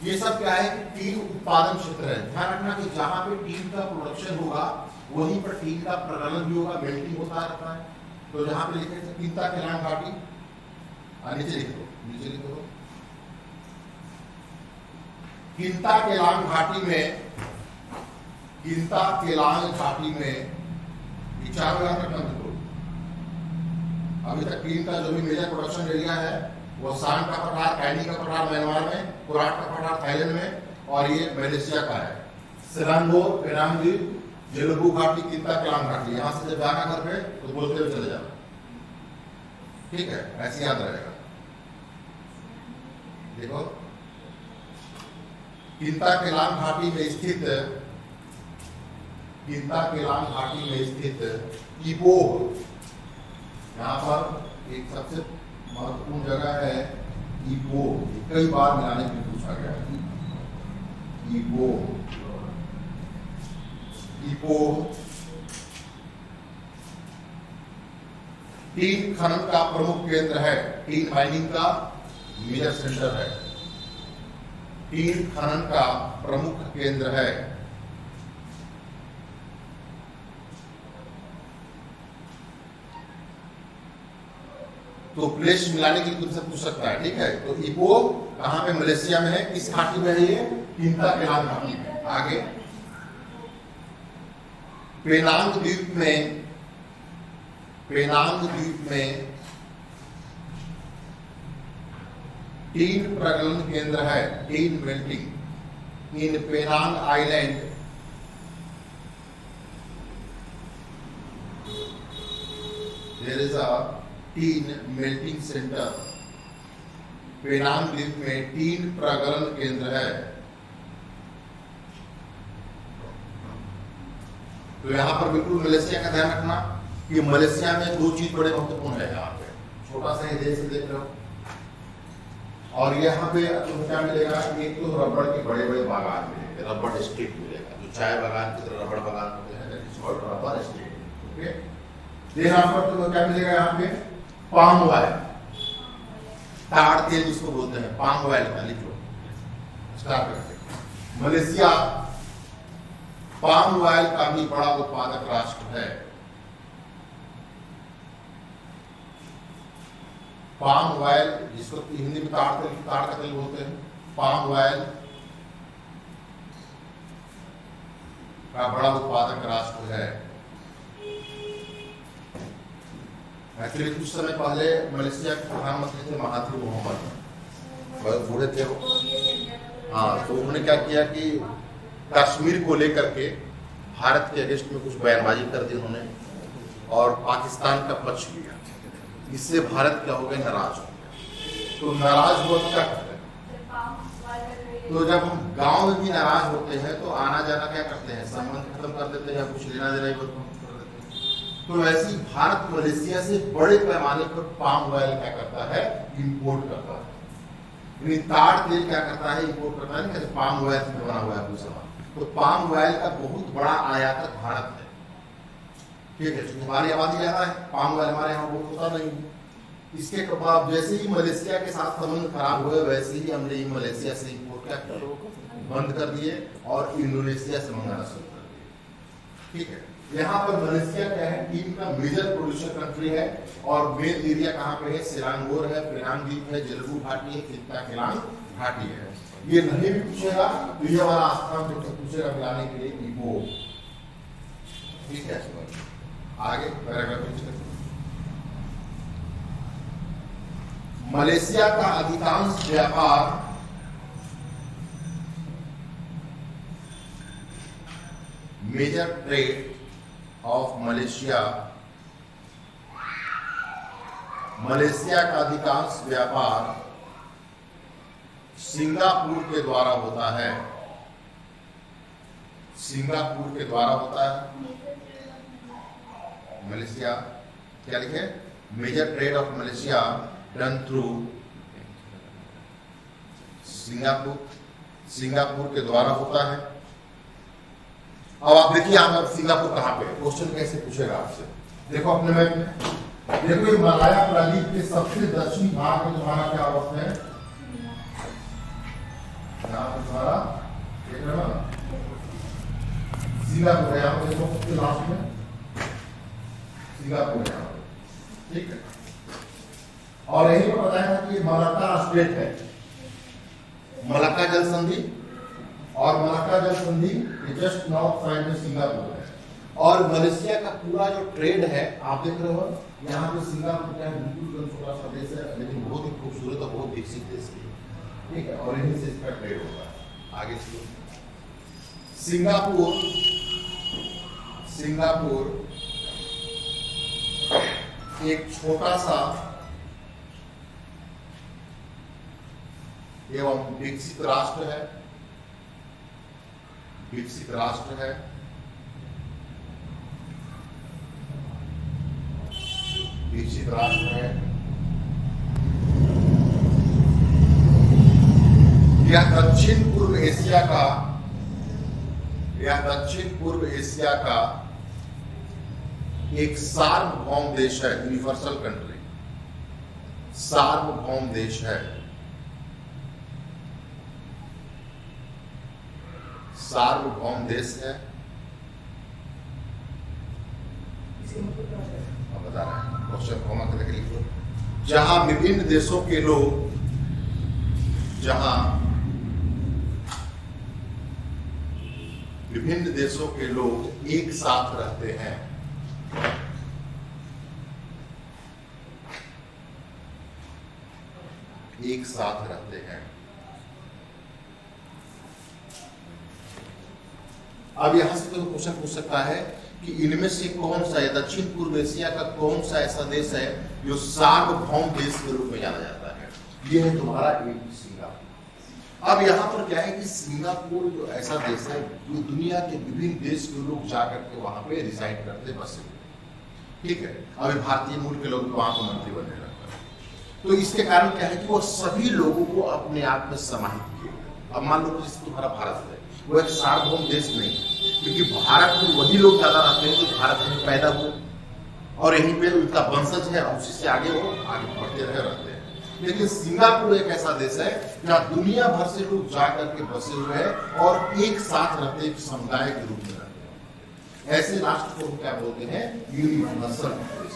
ये सब क्या है कि टीन उत्पादन क्षेत्र है। ध्यान रखना कि जहां पे टीन का प्रोडक्शन होगा वहीं पर टीन का प्रगलन भी होगा, मेल्टिंग होता रहता है। तो जहां पे लिखे थे किंता केलांग घाटी, नीचे लिख दो, नीचे लिख दो। किंता केलांग घाटी में, किंता केलांग घाटी में विचार याद रखना मित्रों, अभी तक टीन का जो भी मेजर प्रोडक्शन एरिया है वो सांड का पठार, कैनी का पठार म्यांमार में, कुराट का पठार थाईलैंड में, और ये मलेशिया का है। सिलांगोर, पेनांग द्वीप, जेलुबू घाटी, किंता केलांग घाटी। यहां से जब जाना घर पे तो बोलते हुए चले जाना, ठीक है, ऐसे याद रहेगा। देखो किंता केलांग घाटी में स्थित, किंता केलांग घाटी में स्थित इपोह, यहाँ पर एक सबसे महत्वपूर्ण जगह है इपोह। कई बार मिलाने के लिए पूछा गया है इपोह। इपोह टीन खनन का प्रमुख केंद्र है, टीन माइनिंग का मेजर सेंटर है, टीन खनन का प्रमुख केंद्र है। तो प्लेस मिलाने के लिए तुमसे पूछ सकता है, ठीक है। तो इपोह कहां पे, मलेशिया में है। किस घाटी में है ये, किंता केलांग घाटी में। आगे पेनांग द्वीप में, पेनांग द्वीप में टीन प्रगलन केंद्र है, tin melting in Penang island. There is a tin melting centre. Penang द्वीप में टीन प्रगलन केंद्र है। तो यहां पर बिल्कुल मलेशिया का ध्यान रखना कि मलेशिया में दो चीज बड़े महत्वपूर्ण है। यहाँ पे छोटा सा ही देश देख रहे हो, और यहाँ पे तुम्हें क्या मिलेगा, एक तो रबड़ के बड़े बड़े बागान मिलेंगे, रबड़ एस्टेट मिलेगा, जो चाय बागान की तरह रबड़ बागान होते हैं, रबड़ एस्टेट। ओके, यहाँ पर तुम्हें क्या मिलेगा, यहाँ पे पाम ऑयल, ताड़ तेल जिसको बोलते हैं, पाम ऑयल का लिख लो, स्टार्ट करते। मलेशिया पाम ऑयल का भी बड़ा उत्पादक राष्ट्र है। पाम ऑयल जिसको हिंदी में ताड़ तेल, ताड़ का तेल बोलते हैं, पाम ऑयल का बड़ा उत्पादक राष्ट्र है। एक्चुअली कुछ समय पहले मलेशिया के प्रधानमंत्री थे महाथिर मोहम्मद, बहुत बूढ़े थे वो। हाँ, तो उन्होंने क्या किया कि कश्मीर को लेकर के भारत के अगेंस्ट में कुछ बयानबाजी कर दी उन्होंने, और पाकिस्तान का पक्ष लिया। इससे भारत क्या हो गया, नाराज हो गया। तो नाराज हुआ क्या करते हैं, तो जब हम गांव में भी नाराज होते हैं तो आना जाना क्या करते हैं, संबंध खत्म कर देते हैं, कुछ लेना देना ही बंद कर देते हैं। तो वैसे ही भारत मलेशिया से बड़े पैमाने पर पाम ऑयल क्या करता है, इंपोर्ट करता है। ताड़ तेल क्या करता है, इंपोर्ट करता है, कैसे पाम ऑयल से बना हुआ है कुछ सामान। तो पाम ऑयल का बहुत बड़ा आयातक भारत है, ठीक है। तो हमारी आबादी ज्यादा है, पाम ऑयल हमारे यहाँ बहुत होता नहीं है। इसके बाद जैसे ही मलेशिया के साथ संबंध खराब हुए, वैसे ही हमने मलेशिया से इंपोर्ट क्या बंद कर दिए और इंडोनेशिया से मंगाना शुरू कर दिए, ठीक है। यहाँ पर मलेशिया क्या है, टीन का मेजर प्रोड्यूसर कंट्री है, और मेन एरिया कहाँ पे है, सिलांगोर है, पेनांग द्वीप है, जेलुबू घाटी है, किंता केलांग घाटी है। ये नहीं भी पूछेगा तो ये वाला स्थान तुमसे पूछेगा मिलाने के लिए इपोह, ठीक है। आगे पैराग्राफ, मलेशिया का अधिकांश व्यापार major trade of Malaysia, Malaysia का अधिकांश व्यापार सिंगापुर के द्वारा होता है, सिंगापुर के द्वारा होता है। मलेशिया क्या लिखे, major trade of Malaysia done through Singapore, Singapore के द्वारा होता है। अब आप देखिए यहाँ पर सिंगापुर कहाँ पे, क्वेश्चन कैसे पूछेगा आपसे। देखो अपने मैप में, देखो ये मलाया प्रदीप के सबसे दक्षिणी भाग में तुम्हारा क्या अवस्था है, यहाँ पे तुम्हारा देख रहे हो ना, सिंगापुर है यहाँ पे, देखो सबके लास्ट में सिंगापुर है यहाँ पे, ठीक है। और यही पर बताया था कि ये मलाक्का स्टेट है, मलाक्का जल संधि, और मलाक्का जल संधि जस्ट नॉर्थ साइड में सिंगापुर है। और मलेशिया का पूरा जो ट्रेड है आप देख रहे हो, यहाँ पे सिंगापुर का बिल्कुल छोटा सा देश है, लेकिन बहुत ही खूबसूरत और बहुत विकसित देश है, ठीक है। और इन्हीं से इसका ट्रेड होता है। आगे चलो, सिंगापुर एक छोटा सा एवं विकसित राष्ट्र है, विकसित राष्ट्र है। विकसित राष्ट्र है। यह दक्षिण पूर्व एशिया का, यह दक्षिण पूर्व एशिया का एक सार्वभौम देश है, यूनिवर्सल कंट्री, सार्वभौम देश है, सार्वभौम देश है। अब बता रहे हैं क्वेश्चन कॉमा करके लिखो। जहां विभिन्न देशों के लोग, जहां विभिन्न देशों के लोग एक साथ रहते हैं, एक साथ रहते हैं। अब यहां से तो क्वेश्चन पूछ सकता है कि इनमें से कौन सा है, दक्षिण पूर्व एशिया का कौन सा ऐसा देश है जो सार्वभौम देश के रूप में जाना जाता है। ये है तुम्हारा एक सिंगापुर। अब यहाँ पर क्या है कि सिंगापुर जो ऐसा देश है जो दुनिया के विभिन्न देश के लोग जाकर के वहां पे रिसाइड करते, बसे हुए, ठीक है। अभी भारतीय मूल के लोग वहां पर मंत्री बनने लगते हैं, तो इसके कारण क्या है कि वो सभी लोगों को अपने आप में समाहित किए। अब मान लो जैसे तुम्हारा भारत है, वो एक सार्वभौम देश नहीं है, क्योंकि भारत में वही लोग ज्यादा रहते हैं जो भारत में पैदा हुए और यहीं पे उनका वंशज है, और उसी से आगे वो आगे बढ़ते रहते हैं। लेकिन सिंगापुर एक ऐसा देश है जहाँ दुनिया भर से लोग जाकर के बसे हुए हैं और एक साथ रहते, एक समुदाय के रूप में रहते हैं। ऐसे राष्ट्र को क्या बोलते हैं, यूनिवर्सल देश,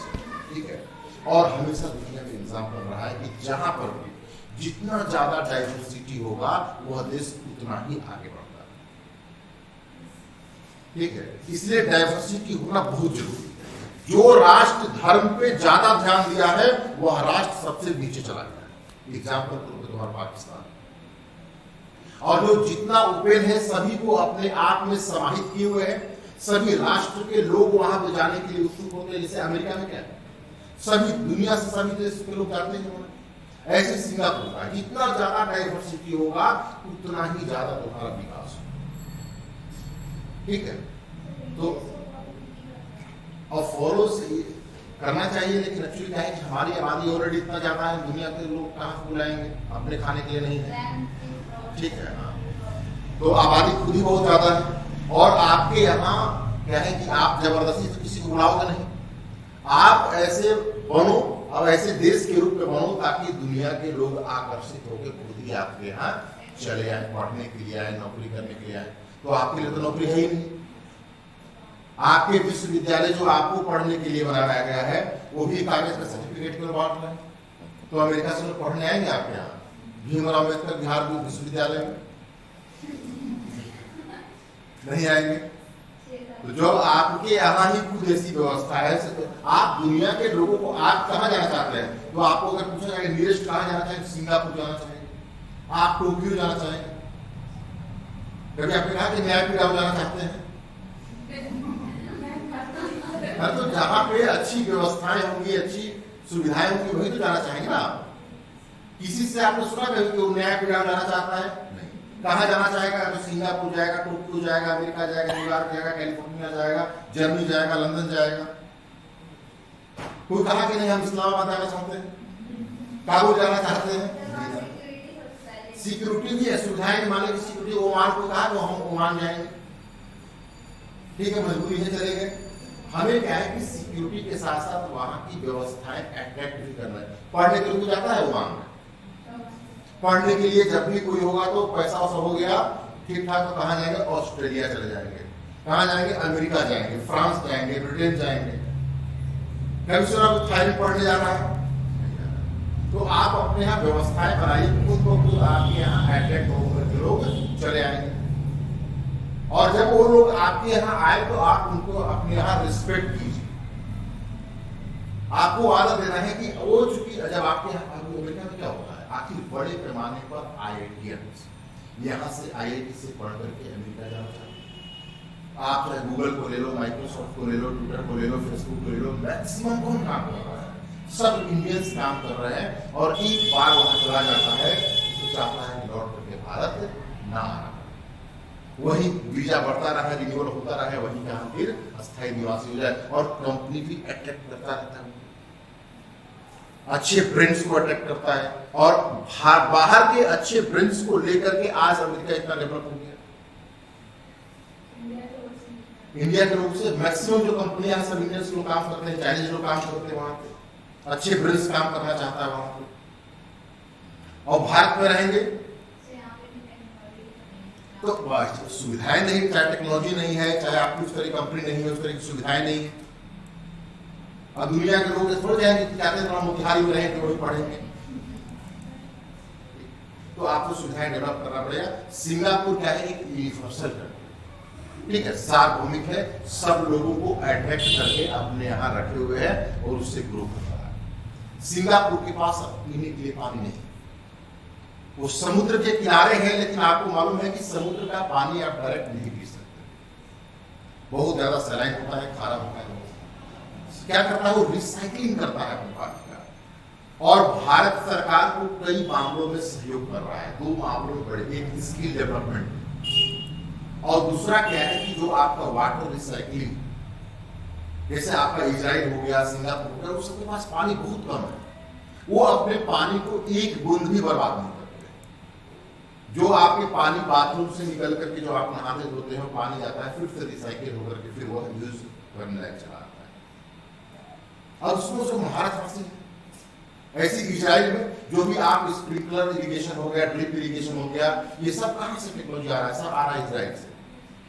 ठीक है। और हमेशा दुनिया में इंतजाम बन रहा है कि जहां पर भी जितना ज्यादा डाइवर्सिटी होगा वह देश उतना ही आगे बढ़ता है, ठीक है। इसलिए डाइवर्सिटी होना बहुत जरूरी है। जो राष्ट्र धर्म पे ज्यादा ध्यान दिया है वह राष्ट्र सबसे नीचे चला गया है। एग्जाम्पल तो तुम्हारा पाकिस्तान, और जो जितना ओपन है सभी को अपने आप में समाहित किए हुए हैं, सभी राष्ट्र के लोग वहां पे जाने के लिए उत्सुक होते हैं। जैसे अमेरिका में क्या है, सभी दुनिया से सभी देश के लोग जाते हैं, ऐसे सिंगापुर का जितना ज्यादा डाइवर्सिटी होगा उतना ही ज्यादा तुम्हारा विकास होगा, ठीक है। तो और फॉलो करना चाहिए, लेकिन एक्चुअली क्या है कि हमारी आबादी ऑलरेडी इतना ज्यादा है, दुनिया के लोग कहाँ से बुलाएंगे, अपने खाने के लिए नहीं है, ठीक है। तो आबादी खुद ही बहुत ज्यादा है, और आपके यहाँ क्या है कि आप जबरदस्ती से किसी को बुलाओगे नहीं, आप ऐसे बनो और ऐसे देश के रूप में बनो ताकि दुनिया के लोग आकर्षित होकर खुद ही आपके यहाँ चले आए, पढ़ने के लिए आए, नौकरी करने के लिए आए। तो आपके लिए तो नौकरी है ही नहीं। आपके विश्वविद्यालय जो आपको पढ़ने के लिए बनाया गया है वो भी कागज का सर्टिफिकेट पर बांट रहे हैं, तो अमेरिका से लोग पढ़ने आएंगे आपके यहाँ, भीमराव अम्बेडकर बिहार विश्वविद्यालय में नहीं आएंगे। तो जो आपके यहाँ ही खुद ऐसी व्यवस्था है, आप दुनिया के लोगों को, आप कहाँ जाना चाहते हैं, तो आपको अगर पूछा जाएगा नीरज कहाँ जाना चाहेंगे, सिंगापुर जाना चाहेंगे, आप टोक्यो जाना चाहेंगे, कभी आपने कहा कि न्यायपीठ जाना चाहते हैं। तो जहाँ पे अच्छी व्यवस्थाएं होंगी, अच्छी सुविधाएं होंगी, वही तो जाना चाहेंगे ना आप। किसी से आपने सुना कभी कि वो न्यायपीठ जाना चाहता है, नहीं। कहाँ जाना चाहेगा, तो सिंगापुर जाएगा, टोक्यो जाएगा, अमेरिका जाएगा, न्यूयॉर्क जाएगा, कैलिफोर्निया जाएगा, जर्मनी जाएगा, लंदन जाएगा। कोई कहा कि नहीं हम इस्लामाबाद जाना चाहते हैं, काबुल जाना चाहते हैं। सिक्योरिटी भी है, सुविधाएं माने की सिक्योरिटी। ओमान को कहा तो हम ओमान जाएंगे, ठीक है, मजबूरी है, चले गए। हमें क्या है कि सिक्योरिटी के साथ साथ वहां की व्यवस्थाएं अट्रैक्ट भी करना है। पढ़ने के लिए जाता है ओमान में, पढ़ने के लिए जब भी कोई होगा तो पैसा वैसा हो गया ठीक ठाक, तो कहाँ जाएंगे? ऑस्ट्रेलिया चले जाएंगे। कहाँ जाएंगे? अमेरिका जाएंगे, फ्रांस जाएंगे, ब्रिटेन जाएंगे। कभी सुना कोई थाईलैंड पढ़ने जा रहा है? तो आप अपने यहाँ व्यवस्थाएं बनाइए, खुद को खुद आपके यहाँ अट्रैक्ट होकर के लोग चले आएंगे। और जब वो लोग आपके यहाँ आए तो आप उनको अपने यहाँ रिस्पेक्ट कीजिए। आपको आदत देना है कि वो चूंकि जब आपके यहाँ अमेरिका में क्या होता है, आखिर बड़े पैमाने पर IITians यहाँ से IIT से पढ़ करके अमेरिका जाना चाहते हैं। आप चाहे गूगल को ले लो, माइक्रोसॉफ्ट को ले लो, ट्विटर को ले लो, फेसबुक को ले लो, मैक्सिमम कौन काम कर रहा है? सब इंडियंस काम कर रहे हैं। और एक बार वहां चला जाता है तो चाहता है कि लौट करके भारत ना आना, वही वीजा बढ़ता रहे, रिन्यूअल होता रहे, वही यहाँ फिर अस्थायी निवासी हो जाए। और कंपनी भी अट्रैक्ट करता रहता है, अच्छे ब्रेन्स को अट्रैक्ट करता है। और बाहर के अच्छे ब्रेन्स को लेकर के आज अमेरिका इतना डेवलप हो गया। इंडिया के लोग से मैक्सिमम जो कंपनियां सब इंडियंस लोग काम करते हैं, चाइनीज लोग काम करते हैं, वहां पे अच्छे ब्रेन्स काम करना चाहता है वहां पे। और भारत में रहेंगे तो सुविधाएं नहीं, चाहे टेक्नोलॉजी नहीं है, चाहे आपकी उस तरह की कंपनी नहीं है, उस तरह की सुविधाएं नहीं है। अब दुनिया के लोग थोड़े जाएंगे कि चाहते हैं मोतिहारी में रहेंगे, वही पढ़ेंगे। तो आपको सुविधाएं डेवलप करना पड़ेगा। सिंगापुर क्या है? एक यूनिवर्सल कंट्री, ठीक है, सार्वभौमिक है, सब लोगों को अट्रैक्ट करके अपने यहाँ रखे हुए है और उससे ग्रो कर रहा है। सिंगापुर के पास पीने के लिए पानी नहीं, वो समुद्र के किनारे है, लेकिन आपको मालूम है कि समुद्र का पानी आप डायरेक्ट नहीं पी सकते, बहुत ज्यादा सलाइन होता है, खारा होता है। क्या करता है? वो रिसाइकलिंग करता है अपने पानी का। और भारत सरकार को कई मामलों में सहयोग कर रहा है। 2 मामलों में बड़े, एक स्किल डेवलपमेंट और दूसरा क्या है कि जो आपका वाटर रिसाइकलिंग, जैसे आपका इजराइल हो गया, सिंगापुर हो गया, उसके पास पानी बहुत कम है, वो अपने पानी को एक बूंद भी बर्बाद नहीं करते। जो आपके पानी बाथरूम से निकल करके जो आप नहाते धोते हो, पानी जाता है, फिर से रिसाइकिल होकर के फिर वो यूज करने लायक चला आता है। और उसमें उसको महारत हासिल है। ऐसी इजराइल में जो भी आप स्प्रिंकलर इरिगेशन हो गया, ड्रिप इरिगेशन हो गया, ये सब कहां से टेक्नोलॉजी आ रहा है? सब आ रहा है इजराइल से।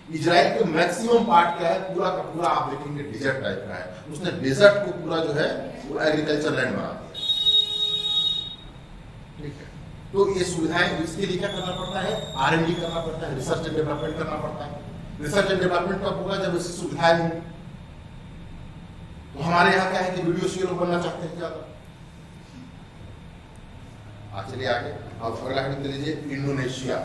इजराइल के मैक्सिमम पार्ट क्या है? पूरा का पूरा आप देखेंगे डेजर्ट टाइप का है। उसने डेजर्ट को पूरा जो है वो एग्रीकल्चर लैंड बना दिया, ठीक है। तो ये सुविधाएं, इसके लिए क्या करना पड़ता है? R&D करना पड़ता है, रिसर्च एंड डेवलपमेंट करना पड़ता है। रिसर्च एंड डेवलपमेंट कब होगा? जब ऐसी सुविधाएं होंगी। तो हमारे यहाँ क्या है कि वीडियो सीरियल बनना चाहते हैं ज्यादा। चलिए आगे। अब अगला हेडिंग दे लीजिए, इंडोनेशिया।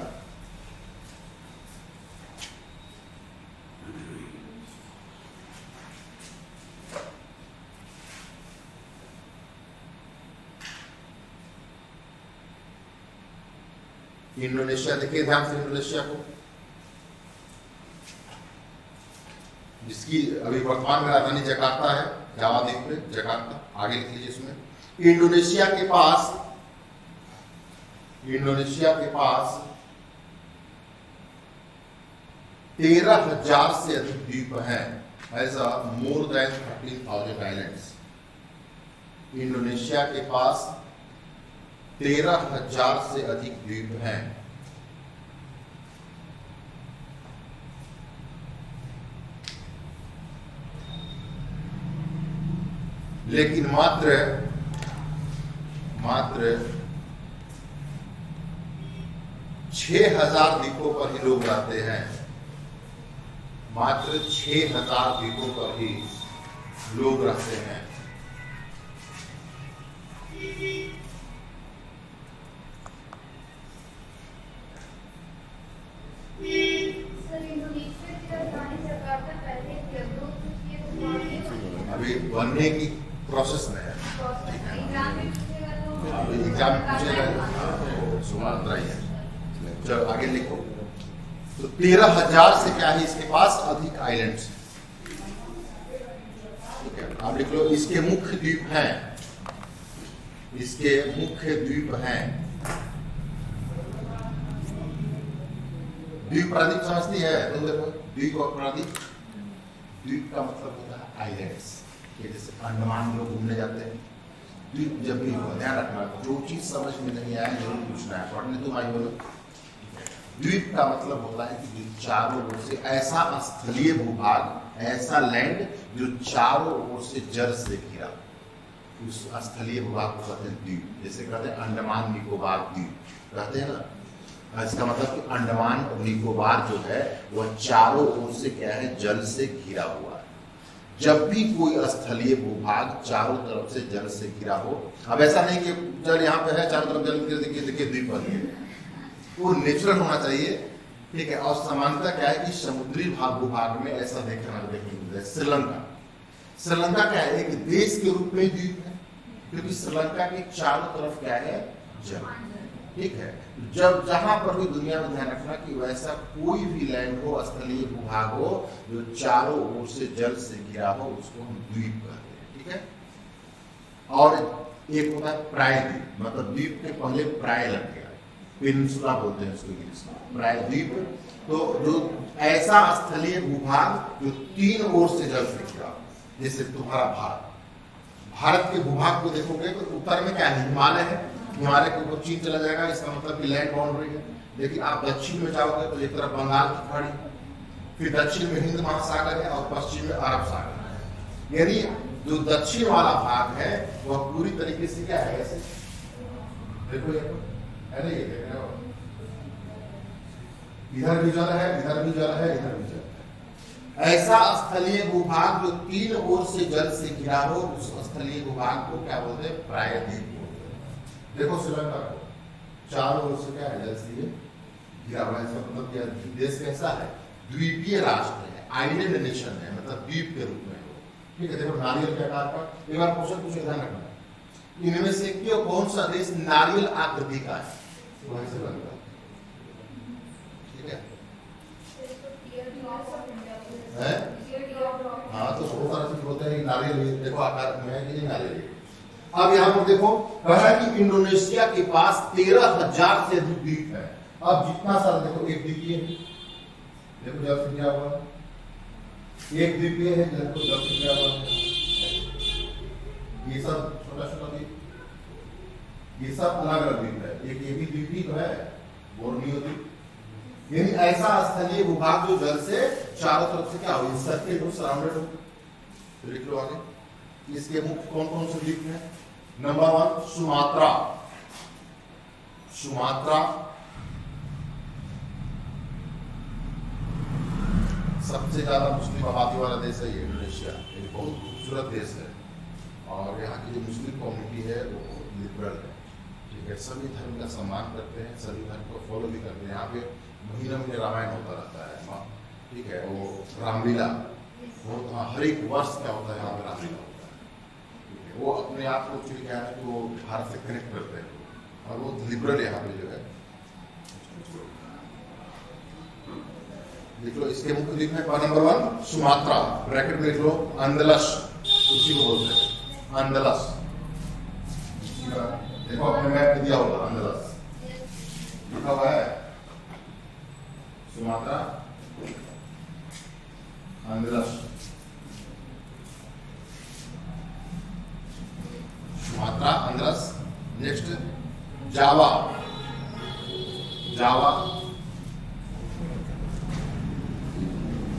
इंडोनेशिया देखिए ध्यान से, इंडोनेशिया को, जिसकी अभी वर्तमान में राजधानी जकार्ता है, जावा द्वीप पे जकार्ता। आगे लिख लीजिए इसमें, इंडोनेशिया के पास 13,000 से अधिक द्वीप हैं, ऐसा मोर देन 13,000 आइलैंड्स। इंडोनेशिया के पास 13,000 से अधिक द्वीप हैं। लेकिन मात्र 6,000 द्वीपों पर ही लोग रहते हैं। मात्र 6,000 द्वीपों पर ही लोग रहते हैं। अभी बनने की प्रोसेस में है, एग्जाम पूछेगा, चलो आगे लिखो। तो 13,000 से क्या है इसके पास अधिक आइलैंड्स, ठीक है। आप लिख लो, इसके मुख्य द्वीप हैं, इसके मुख्य द्वीप हैं। द्वीप प्रादीप समझती है? तो देखो, द्वीप और प्रादीप, द्वीप का मतलब होता है आइलैंड्स। जैसे अंडमान लोग घूमने जाते हैं, द्वीप जब भी हो, ध्यान रखना, जो चीज समझ में नहीं आया जरूर पूछना है। पढ़ने तुम आई बोलो। द्वीप का मतलब होता है कि जो चारों ओर से ऐसा स्थलीय भूभाग, ऐसा लैंड जो चारों ओर से जल से घिरा, उस स्थलीय भूभाग को कहते हैं द्वीप। जैसे कहते हैं अंडमान निकोबार द्वीप, कहते हैं ना, इसका मतलब कि अंडमान और निकोबार जो है वह चारों ओर से क्या है, जल से घिरा हुआ है। जब भी कोई स्थलीय भूभाग चारों तरफ से जल से घिरा हो, अब ऐसा नहीं कि जल यहाँ पे है चारों तरफ जल घिरे, देखिए द्वीप बन गया, वो नेचुरल होना चाहिए, ठीक है। और समानता क्या है कि समुद्री भूभाग में ऐसा देखने मिलता है। श्रीलंका क्या है, एक देश के रूप में द्वीप है, क्योंकि श्रीलंका के चारों तरफ क्या है, जल, ठीक है। जब जहां पर भी दुनिया में ध्यान रखना कि वैसा कोई भी लैंड हो, स्थलीय भूभाग हो जो चारों ओर से जल से घिरा हो, उसको हम द्वीप कहते हैं, ठीक है। और एक होता है प्रायद्वीप, मतलब द्वीप के पहले प्राय लग गया, पेनिनसुला बोलते हैं उसको इंग्लिश में, प्रायद्वीप। तो जो ऐसा स्थलीय भूभाग जो तीन ओर से जल से घिरा, जैसे तुम्हारा भारत के भूभाग को देखोगे तो उत्तर में क्या है, हिमालय है, हिमालय के ऊपर चीन चला जाएगा, इसका मतलब कि लैंड बाउंड्री है। लेकिन आप दक्षिण में जाओगे तो एक तरफ बंगाल की खाड़ी, फिर दक्षिण में हिंद महासागर है और पश्चिम में अरब सागर है। यानी जो दक्षिण वाला भाग है वह पूरी तरीके से क्या है, ऐसे देखो है ना, ये देख रहे हो, इधर भी जल है, इधर भी जल है, इधर भी जल है। ऐसा स्थलीय भूभाग जो तीन ओर से जल से घिरा हो, उस स्थलीय भूभाग को क्या बोलते हैं, प्रायद्वीप बोलते हैं। देखो श्रीलंका को चारों ओर से क्या है, जल से घिरा हुआ है। इसका मतलब क्या, देश कैसा है, द्वीपीय राष्ट्र है, आइलैंड नेशन है, मतलब द्वीप के रूप में हो, ठीक है। देखो नारियल के आकार का, एक बार क्वेश्चन पूछे, ध्यान रखना, इनमें से क्यों कौन सा देश नारियल आकृति का है, वहीं से बनता है, ठीक है। हाँ, तो बहुत सारा चीज बोलते हैं नारियल, देखो आकार में है कि नहीं नारियल। अब यहाँ पर देखो कहा है कि इंडोनेशिया के पास 13,000 से अधिक द्वीप है। अब जितना सारा देखो, एक द्वीपीय है, देखो जल से घिरा हुआ है, एक द्वीपीय है, देखो जल से घिरा हुआ है, ये सब छोटा छोटा द्वीप, ये सब अलग अलग द्वीप है। एक ये भी द्वीपीय तो है, बोर्नियो द्वीप। यानी ऐसा स्थलीय भूभाग जो जल से चारों तरफ से क्या हो, सर्किल हो, सराउंडेड हो। तो लिख लो आगे, इसके मुख्य कौन कौन से द्वीप हैं। नंबर 1 सुमात्रा, सुमात्रा सबसे ज्यादा मुस्लिम आबादी वाला देश है ये, इंडोनेशिया। एक बहुत खूबसूरत देश है और यहाँ की जो मुस्लिम कम्युनिटी है वो लिबरल है, ठीक है। सभी धर्म का सम्मान करते हैं, सभी धर्म को फॉलो भी करते हैं। यहाँ पे महीने महीने रामायण होता रहता है, ठीक है। वो रामलीला बहुत, हर एक वर्ष क्या होता है यहाँ पे रामलीला होता है, ठीक है। वो अपने आप को एक्चुअली क्या है कि वो भारत से कनेक्ट करते हैं और वो लिबरल यहाँ पे जो है। लिख लो इसके मुख्य द्वीप में, नंबर 1 सुमात्रा, ब्रैकेट में लिख लो अंदलस, उसी को बोलते हैं अंदलस। देखो अपने मैप में दिया होगा अंदलस लिखा हुआ है, सुमात्रा अंदलस, सुमात्रा अंदलस। नेक्स्ट जावा, जावा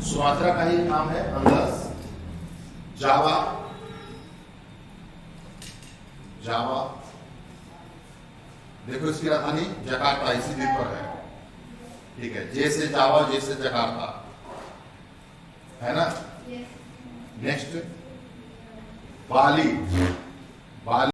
सुमात्रा का ही नाम है अंदलस। जावा, जावा देखो इसकी राजधानी जकार्ता इसी द्वीप पर है, ठीक है। जैसे जावा जैसे जकार्ता है ना। नेक्स्ट बाली, बाली